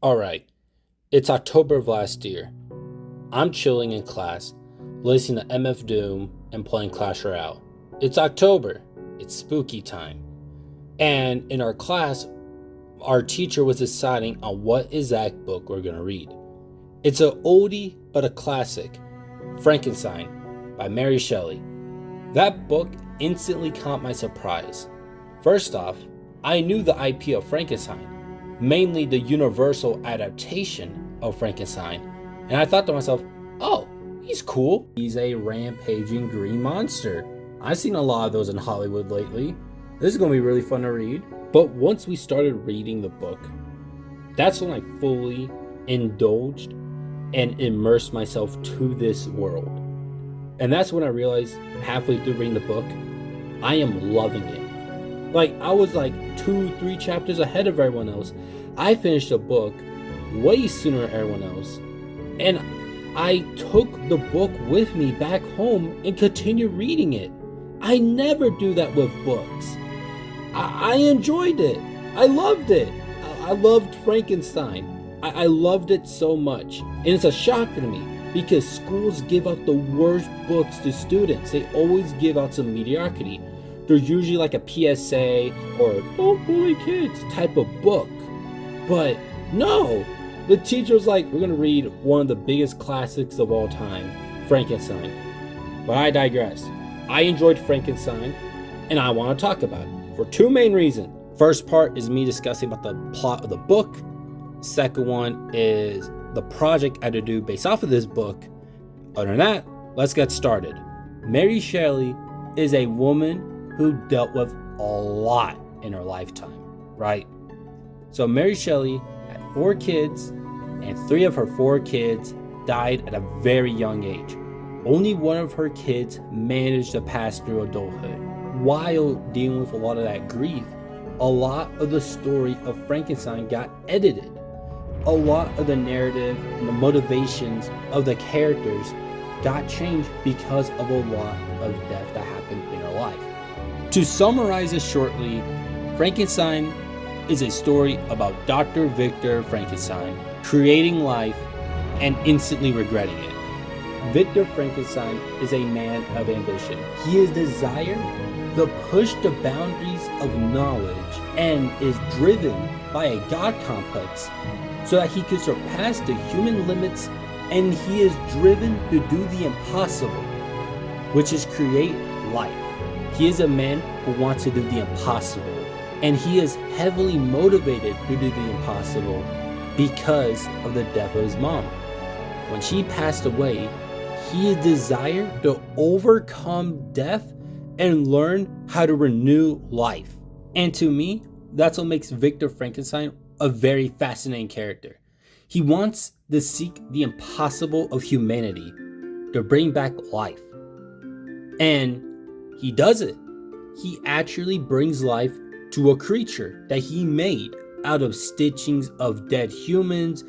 Alright, it's October of last year. I'm chilling in class, listening to MF Doom and playing Clash Royale. It's October, it's spooky time. And in our class, our teacher was deciding on what exact book we're gonna read. It's an oldie but a classic, Frankenstein by Mary Shelley. That book instantly caught my surprise. First off, I knew the IP of Frankenstein, mainly the universal adaptation of Frankenstein, and I thought to myself, oh, he's cool. He's a rampaging green monster. I've seen a lot of those in Hollywood lately. This is going to be really fun to read. But once we started reading the book, that's when I fully indulged and immersed myself to this world. And that's when I realized halfway through reading the book, I am loving it. Like, I was like 2-3 chapters ahead of everyone else. I finished the book way sooner than everyone else. And I took the book with me back home and continued reading it. I never do that with books. I enjoyed it. I loved it. I loved Frankenstein. I loved it so much. And it's a shocker to me because schools give out the worst books to students. They always give out some mediocrity. There's usually like a PSA or don't bully kids type of book. But no, the teacher was like, we're going to read one of the biggest classics of all time, Frankenstein. But I digress. I enjoyed Frankenstein and I want to talk about it for two main reasons. First part is me discussing about the plot of the book. Second one is the project I had to do based off of this book. Other than that, let's get started. Mary Shelley is a woman who dealt with a lot in her lifetime, right? So Mary Shelley had 4 kids, and 3 of her 4 kids died at a very young age. Only one of her kids managed to pass through adulthood. While dealing with a lot of that grief, a lot of the story of Frankenstein got edited. A lot of the narrative and the motivations of the characters got changed because of a lot of death that happened in her life. To summarize it shortly, Frankenstein is a story about Dr. Victor Frankenstein creating life and instantly regretting it. Victor Frankenstein is a man of ambition. He is desire to push the boundaries of knowledge and is driven by a god complex so that he could surpass the human limits, and he is driven to do the impossible, which is create life. He is a man who wants to do the impossible, and he is heavily motivated to do the impossible because of the death of his mom. When she passed away, he desired to overcome death and learn how to renew life. And to me, that's what makes Victor Frankenstein a very fascinating character. He wants to seek the impossible of humanity to bring back life. And he does it. He actually brings life to a creature that he made out of stitchings of dead humans,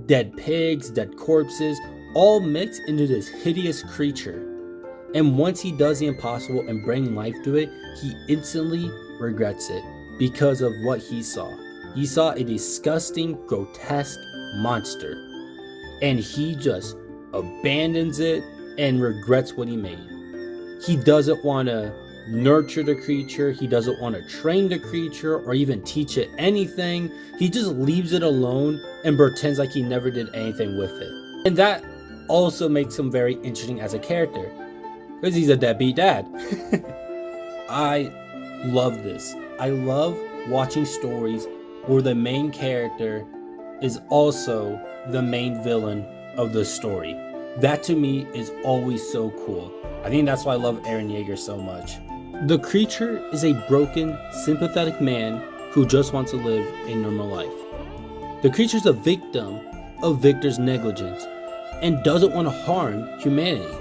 dead pigs, dead corpses, all mixed into this hideous creature. And once he does the impossible and bring life to it, he instantly regrets it because of what he saw. He saw a disgusting, grotesque monster, and he just abandons it and regrets what he made. He doesn't want to nurture the creature. He doesn't want to train the creature or even teach it anything. He just leaves it alone and pretends like he never did anything with it. And that also makes him very interesting as a character because he's a deadbeat dad. I love this. I love watching stories where the main character is also the main villain of the story. That to me is always so cool. I think that's why I love Eren Yeager so much. The creature is a broken, sympathetic man who just wants to live a normal life. The creature is a victim of Victor's negligence and doesn't want to harm humanity.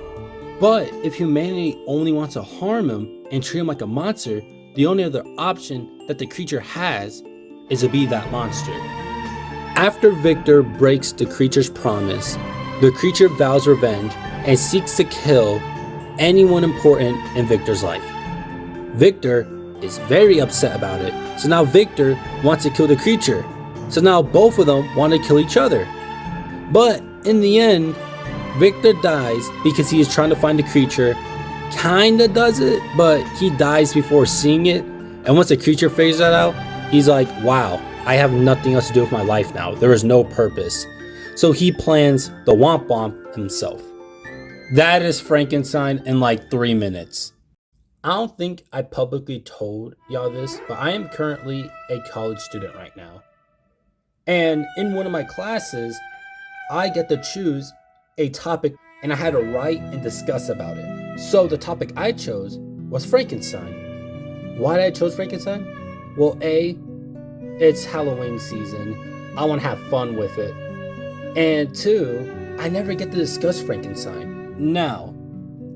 But if humanity only wants to harm him and treat him like a monster, the only other option that the creature has is to be that monster. After Victor breaks the creature's promise, the creature vows revenge and seeks to kill anyone important in Victor's life. Victor is very upset about it, so now Victor wants to kill the creature. So now both of them want to kill each other. But in the end, Victor dies because he is trying to find the creature. Kinda does it, but he dies before seeing it. And once the creature figures that out, he's like, wow, I have nothing else to do with my life now. There is no purpose. So he plans the Womp Womp himself. That is Frankenstein in like 3 minutes. I don't think I publicly told y'all this, but I am currently a college student right now. And in one of my classes, I get to choose a topic and I had to write and discuss about it. So the topic I chose was Frankenstein. Why did I choose Frankenstein? Well, A, it's Halloween season. I want to have fun with it. And 2, I never get to discuss Frankenstein. Now,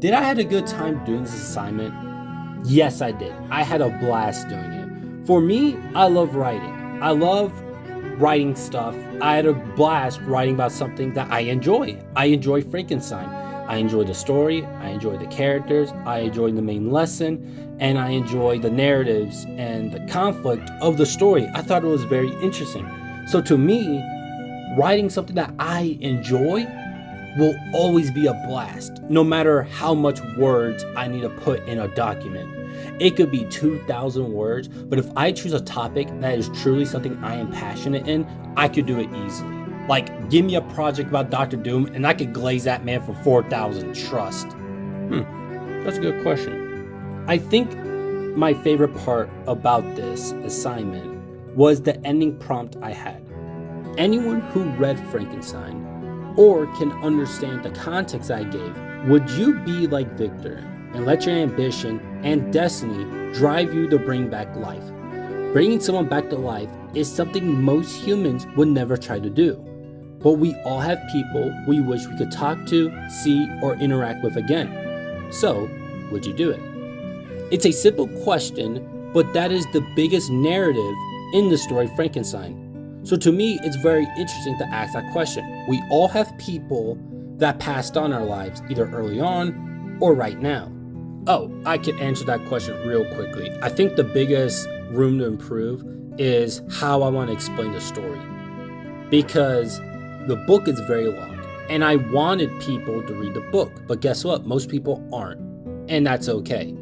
did I have a good time doing this assignment? Yes, I did. I had a blast doing it. For me, I love writing. I love writing stuff. I had a blast writing about something that I enjoy. I enjoy Frankenstein. I enjoy the story. I enjoy the characters. I enjoy the main lesson. And I enjoy the narratives and the conflict of the story. I thought it was very interesting. So to me, writing something that I enjoy will always be a blast, no matter how much words I need to put in a document. It could be 2,000 words, but if I choose a topic that is truly something I am passionate in, I could do it easily. Like, give me a project about Dr. Doom and I could glaze that man for 4,000, trust. That's a good question. I think my favorite part about this assignment was the ending prompt I had. Anyone who read Frankenstein or can understand the context I gave, would you be like Victor and let your ambition and destiny drive you to bring back life? Bringing someone back to life is something most humans would never try to do. But we all have people we wish we could talk to, see, or interact with again. So, would you do it? It's a simple question, but that is the biggest narrative in the story Frankenstein. So to me, it's very interesting to ask that question. We all have people that passed on our lives, either early on or right now. Oh, I can answer that question real quickly. I think the biggest room to improve is how I want to explain the story. Because the book is very long, and I wanted people to read the book. But guess what? Most people aren't, and that's okay.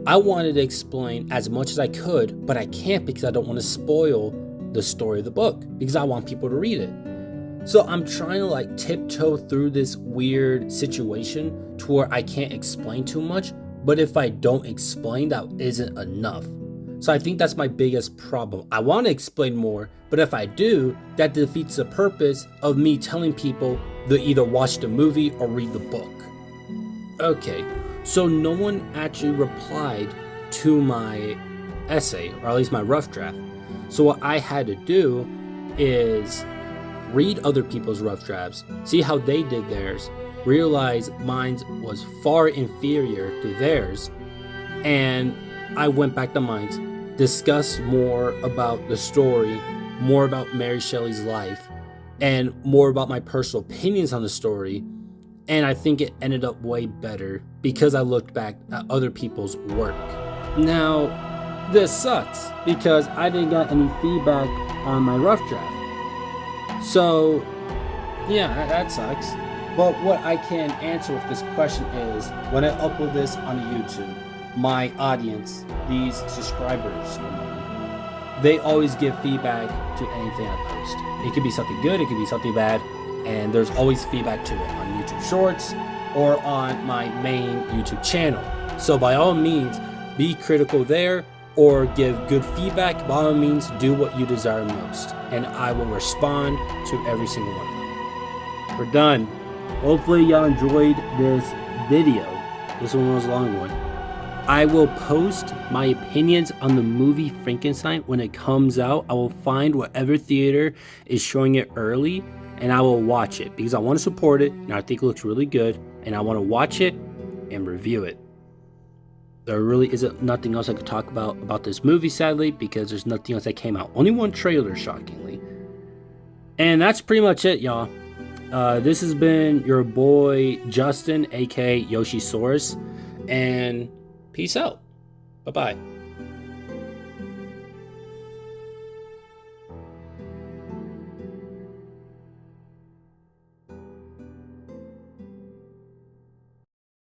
I wanted to explain as much as I could, but I can't because I don't want to spoil the story of the book because I want people to read it. So I'm trying to like tiptoe through this weird situation to where I can't explain too much, but if I don't explain, that isn't enough. So I think that's my biggest problem. I want to explain more, but if I do, that defeats the purpose of me telling people to either watch the movie or read the book. Okay, so no one actually replied to my essay, or at least my rough draft. So what I had to do is read other people's rough drafts, see how they did theirs, realize mine was far inferior to theirs, and I went back to mine, discussed more about the story, more about Mary Shelley's life, and more about my personal opinions on the story, and I think it ended up way better because I looked back at other people's work. Now, this sucks because I didn't get any feedback on my rough draft. So, yeah, that sucks. But what I can answer with this question is, when I upload this on YouTube, my audience, these subscribers of mine, they always give feedback to anything I post. It could be something good, it could be something bad, and there's always feedback to it on YouTube Shorts or on my main YouTube channel. So by all means, be critical there, or give good feedback. By all means, do what you desire most, and I will respond to every single one of them. We're done. Hopefully y'all enjoyed this video. This one was a long one. I will post my opinions on the movie Frankenstein when it comes out. I will find whatever theater is showing it early, and I will watch it because I want to support it, and I think it looks really good, and I want to watch it and review it. There really isn't nothing else I could talk about this movie, sadly, because there's nothing else that came out. Only one trailer, shockingly. And that's pretty much it, y'all. This has been your boy Justin, aka Yoshisaurus, and peace out. Bye-bye.